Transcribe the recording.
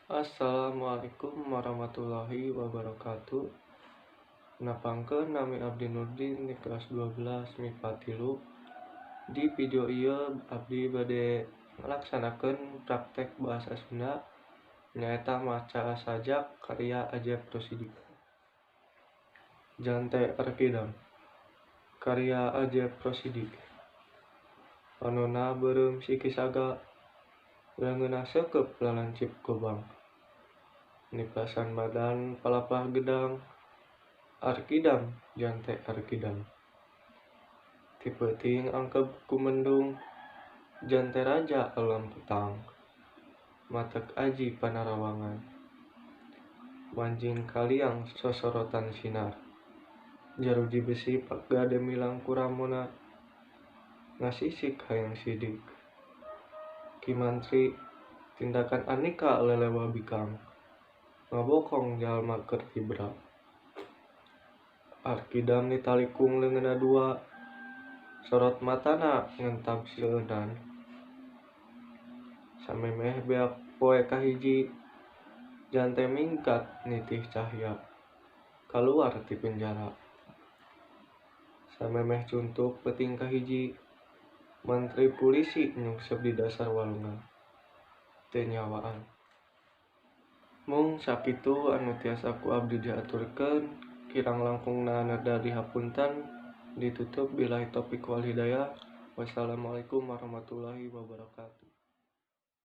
Assalamualaikum warahmatullahi wabarakatuh. Napangkeun nami Abdi Nurdin di kelas 12 MIPA 3. Di video ieu abdi bade ngalaksanakeun praktek bahasa Sunda nyaeta maca sajak karya Ajep Rosidi. Jante Arkidam karya Ajep Rosidi. Anuna beureum sikisaga leungeunna seukeub lalancip gobang. Nipasan badan palapah gedang Arkidam jante Arkidam. Ti peuting angkeb ku mendung jante raja alam petang. Matek aji panarawangan manjing kaliang sosorotan sinar. Jaruji besi pagade milang kuramona ngasisik hayang sidik. Ki Mantri tindakan anika lelewa bikang ngabokong jalma keur hibra. Arkidam nitalikung leungeunna dua sorot matana ngentab sileunan. Samemeh beak poe kahiji jante mingkat nitih cahya kaluar ti penjara. Samemeh cuntuk peuting kahiji mantri pulisi nyungsep di dasar walungan teu nyawaan. Mung sakitu anu tiasa ku abdi diaturkeun, kirang langkungna nada dihapunten, ditutup billahi taufik wal hidayah. Wassalamualaikum warahmatullahi wabarakatuh.